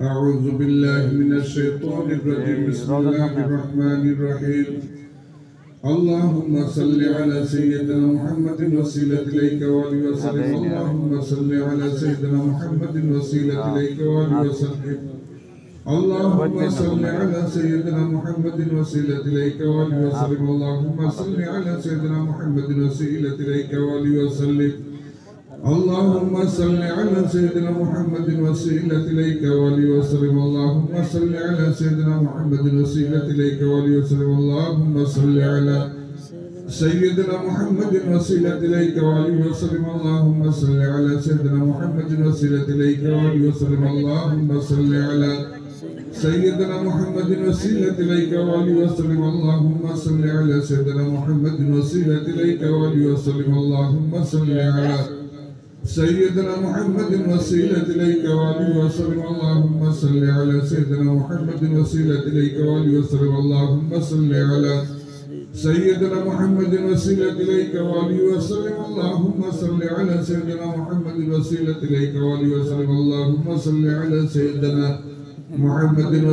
أعوذ بالله من الشيطان الرجيم بسم الله الرحمن الرحيم اللهم صل على سيدنا محمد وسيلة إليك وآله وسلم اللهم صل على سيدنا محمد وسيلة إليك وآله وسلم اللهم صل على سيدنا محمد وسيلة إليك وآله وسلم اللهم صل على سيدنا محمد وسيلة إليك وآله وسلم اللهم صل على سيدنا محمد وسيلة إليك وآله وسلم اللهم صل على سيدنا محمد وسيلة إليك وآله وسلم اللهم صل على سيدنا محمد وسيلة إليك وآله وسلم اللهم صل على سيدنا محمد وسيلة إليك وآله وسلم اللهم صل على سيدنا محمد وسيلة إليك وآله وسلم اللهم صل على سيدنا محمد وسيلة إليك وآله وسلم اللهم صل على سيدنا محمد وسيلة إليك وآله وسلم اللهم صل على سيدنا محمد وسيلة إليك وآله وسلم اللهم صل على سيدنا محمد وسيلة إليك وآله وسلم اللهم صل على سيدنا محمد وسيلة إليك وآله وسلم اللهم صل على سيدنا محمد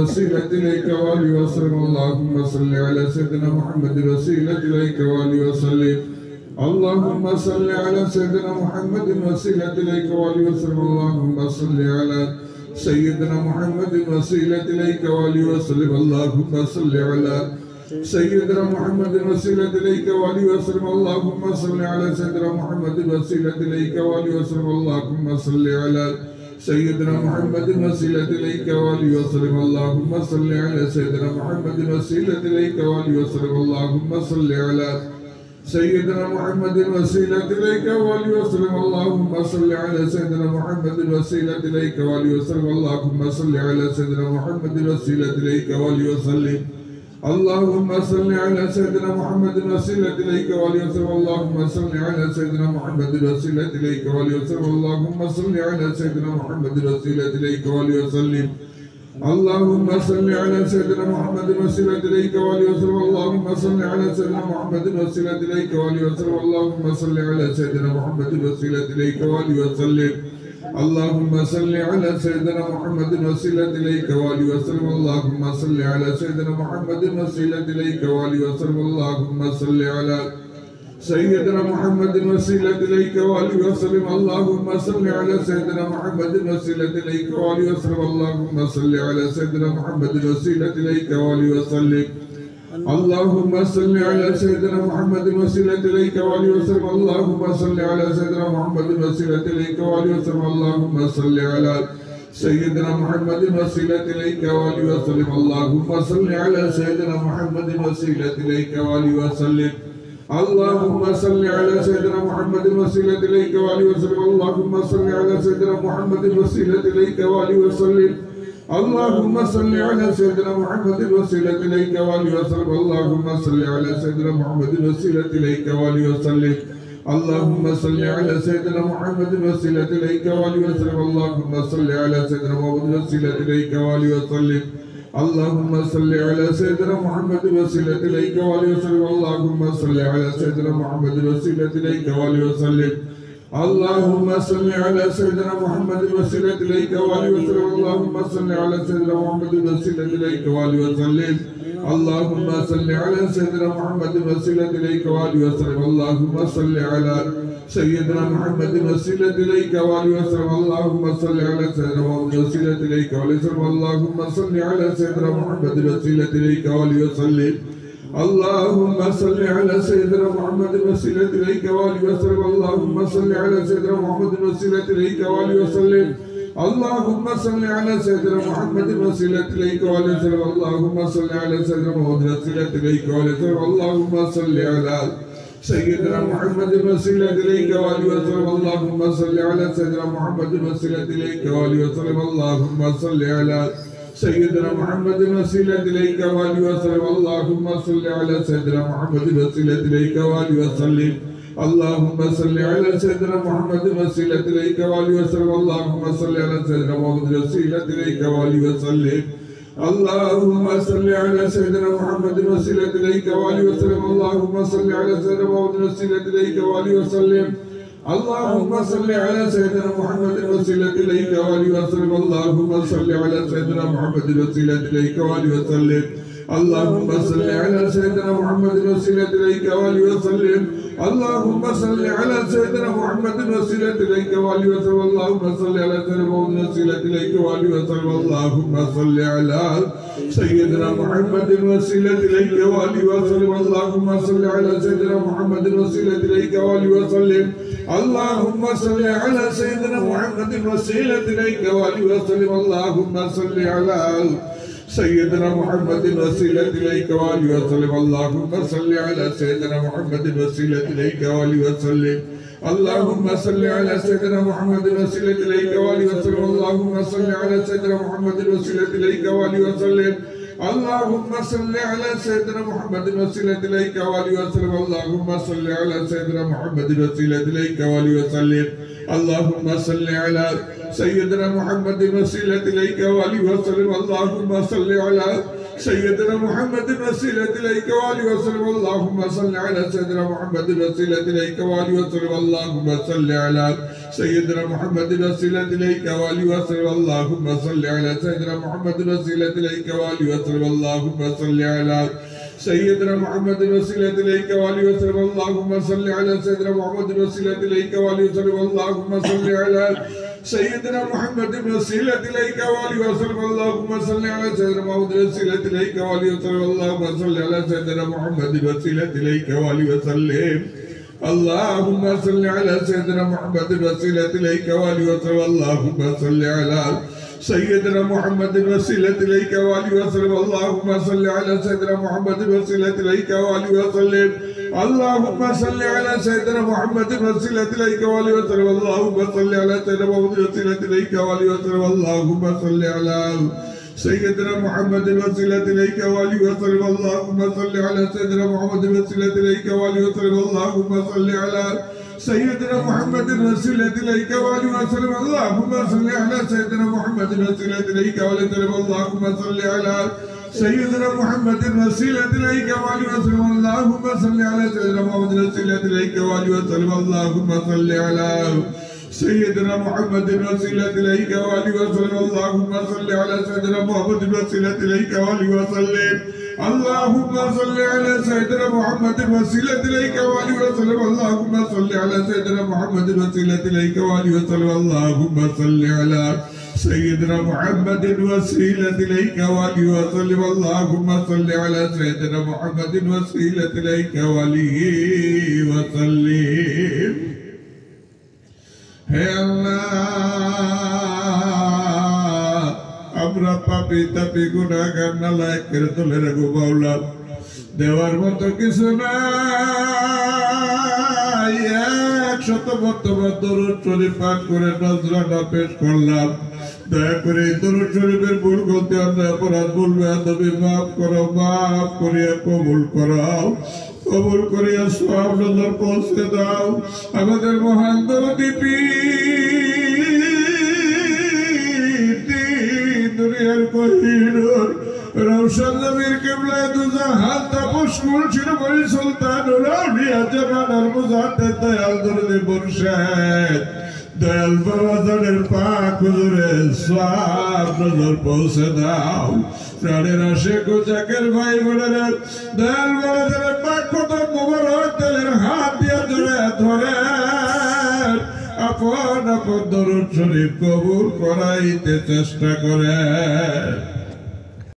وسيلة إليك وآله وسلم اللهم صل على سيدنا محمد وسيلة إليك وآله وسلم اللهم صل على سيدنا محمد وسيلة إليك وآله وسلم اللهم صل على سيدنا محمد وسيلة إليك وآله وسلم اللهم صل على سيدنا محمد وسيلة إليك وآله وسلم اللهم صل على سيدنا محمد وسيلة إليك وآله وسلم اللهم صل على سيدنا محمد وسيلة إليك وآله وسلم اللهم صل على سيدنا محمد وسيلة إليك وآله وسلم اللهم صل على سيدنا محمد وسيلة إليك وآله وسلم اللهم صل على سيدنا محمد وسيلة إليك وآله وسلم اللهم صل على سيدنا محمد وسيلة إليك وآله وسلم اللهم صل على سيدنا محمد وسيلة إليك وآله وسلم اللهم صل على سيدنا محمد وسيلة إليك وآله وسلم اللهم صل على سيدنا محمد وسيلة إليك وآله وسلم اللهم صل على سيدنا محمد وسيلة إليك وآله وسلم اللهم صل على سيدنا محمد وسيلة إليك وآله وسلم اللهم صل على سيدنا محمد وسيلة إليك وآله وسلم اللهم صل على سيدنا محمد وسيلة إليك وآله وسلم اللهم صل على سيدنا محمد وسيلة إليك وآله وسلم اللهم صل على سيدنا محمد وسيلة إليك وآله وسلم اللهم صل على سيدنا محمد وسيلة إليك وآله وسلم اللهم صل على سيدنا محمد وسيلة إليك وآله وسلم اللهم صل على سيدنا محمد وسيلة إليك وآله وسلم اللهم صل على سيدنا محمد وسيلة إليك وآله وسلم اللهم صل على سيدنا محمد وسيلة إليك وآله وسلم اللهم صل على سيدنا محمد وسيلة إليك وآله وسلم اللهم صل على سيدنا محمد وسيلة إليك وآله وسلم اللهم صل على سيدنا محمد وسيلة إليك وآله وسلم اللهم صل على سيدنا محمد وسيلة إليك وآله وسلم اللهم صل على سيدنا محمد وسيلة إليك وآله وسلم اللهم صل على سيدنا محمد وسيلة إليك وآله وسلم اللهم صل على سيدنا محمد وسيلة إليك وآله وسلم اللهم صل على سيدنا محمد وسيلة إليك وآله وسلم اللهم صل على سيدنا محمد وسيلة إليك وآله وسلم اللهم صل على سيدنا محمد وسيلة إليك وآله وسلم اللهم صل على سيدنا محمد وسيلة إليك وآله وسلم اللهم صل على سيدنا محمد وسيلة إليك وآله وسلم اللهم صل على سيدنا محمد وسيلة إليك وآله وسلم اللهم صل على سيدنا محمد وسيلة إليك وآله وسلم اللهم صل على سيدنا محمد وسيلة إليك وآله وسلم اللهم صل على سيدنا محمد وسيلة إليك وآله وسلم اللهم صل على سيدنا محمد وسيلة إليك وآله وسلم اللهم صل على سيدنا محمد وسيلة إليك وآله وسلم اللهم صل على سيدنا محمد وسيلة إليك وآله وسلم اللهم صل على سيدنا محمد وسيلة إليك وآله وسلم اللهم صل على سيدنا محمد وسيلة إليك وآله وسلم اللهم صل على سيدنا محمد وسيلة إليك وآله وسلم اللهم صل على سيدنا محمد وسيلة إليك وآله وسلم اللهم صل على سيدنا محمد وسيلة إليك وآله وسلم اللهم صل على سيدنا محمد وسيلة إليك وآله وسلم اللهم صل على سيدنا محمد وسيلة إليك وآله وسلم اللهم صل على سيدنا محمد وسيلة إليك وآله وسلم اللهم صل على سيدنا محمد وسيلة إليك وآله وسلم اللهم صل على سيدنا محمد وسيلة إليك وآله وسلم اللهم صل على سيدنا محمد وسيلة إليك وآله وسلم اللهم صل على سيدنا محمد وسيلة إليك وآله وسلم اللهم صل على سيدنا محمد وسيلة إليك وآله وسلم اللهم صل على سيدنا محمد وسيلة إليك وآله وسلم اللهم صل على سيدنا محمد وسيلة إليك وآله وسلم اللهم صل على سيدنا محمد وسيلة إليك وآله وسلم اللهم صل على سيدنا محمد وسيلة إليك وآله وسلم اللهم صل على سيدنا محمد وسيلة إليك وآله وسلم اللهم صل على سيدنا محمد وسيلة إليك وآله وسلم اللهم صل على سيدنا محمد وسيلة إليك وآله وسلم اللهم صل على سيدنا محمد وسيلة إليك وآله وسلم اللهم صل على سيدنا محمد وسيلة إليك وآله وسلم اللهم صل على سيدنا محمد وسيلة إليك وآله وسلم اللهم صل على سيدنا محمد وسيلة إليك وآله وسلم اللهم صل على سيدنا محمد وسيلة إليك وآله وسلم اللهم صل على سيدنا محمد وسيلة إليك وآله وسلم اللهم صل على سيدنا محمد وسيلة إليك وآله وسلم اللهم صل على سيدنا محمد وسيلة إليك وآله وسلم اللهم صل على سيدنا محمد وسيلة إليك وآله وسلم اللهم صل على سيدنا محمد وسيلة إليك وآله وسلم اللهم صل على سيدنا محمد وسيلة إليك وآله وسلم اللهم صل على سيدنا محمد وسيلة إليك وآله وسلم اللهم صل على سيدنا محمد وسيلة إليك وآله وسلم اللهم صل على سيدنا محمد وسيلة إليك وآله وسلم اللهم صل على سيدنا محمد وسيلة إليك وآله وسلم اللهم صل على سيدنا محمد وسيلة إليك وآله وسلم اللهم صل على سيدنا محمد وسيلة إليك وآله وسلم اللهم صل على سيدنا محمد وسيلة إليك وآله وسلم اللهم صل على سيدنا محمد وسيلة إليك وآله وسلم اللهم صل على سيدنا محمد وسيلة إليك وآله وسلم اللهم صل على سيدنا محمد وسيلة إليك وآله وسلم اللهم صل على سيدنا محمد وسيلة إليك وآله وسلم اللهم صل على سيدنا محمد وسيلة إليك وآله وسلم اللهم صل على سيدنا محمد وسيلة إليك وآله وسلم اللهم صل على سيدنا محمد وسيلة إليك وآله وسلم اللهم صل على سيدنا محمد وسيلة إليك وآله وسلم اللهم صل على سيدنا محمد وسيلة إليك وآله وسلم اللهم صل على سيدنا محمد وسيلة إليك وآله وسلم اللهم صل على سيدنا محمد وسيلة إليك وآله وسلم হে আল্লাহ আমরা পাপী তাপী গুনাহগার নালায়েকের দলে রাখো মাওলা দেওয়ার মতো কিছু নাই 100 বর্তমান দরুদ শরীফ পাঠ করে নজরানা পেশ করলাম দয়া করে দরুদ শরীফের ভুল গলতি অন্যায় অপরাধ ভুল বেয়াদবি মাফ করো মাফ করিয়া কবুল করো কবুল করিয়া সব নজর পৌঁছে দাও আমাদের মহান দরদি পীর দুনিয়ার কহিনুর রওশন নবীর কিবলায় দুজাহান তাপস মুর্শিদ বলি সুলতানুল আউলিয়া জামানার মুজাদ্দিদ দয়াল দরদি মুর্শিদ দয়াল বাবাজানের পাক হুজুরে সব নজর পৌঁছে দাও প্রাণের আশিক ও জাকের ভাই বোনেরা দয়াল বাবাজানের পাক কদম মোবারক তেলের হাত দিয়ে ধরে ধরে আপন আপন দরুদ শরীফ কবুল করাইতে চেষ্টা করে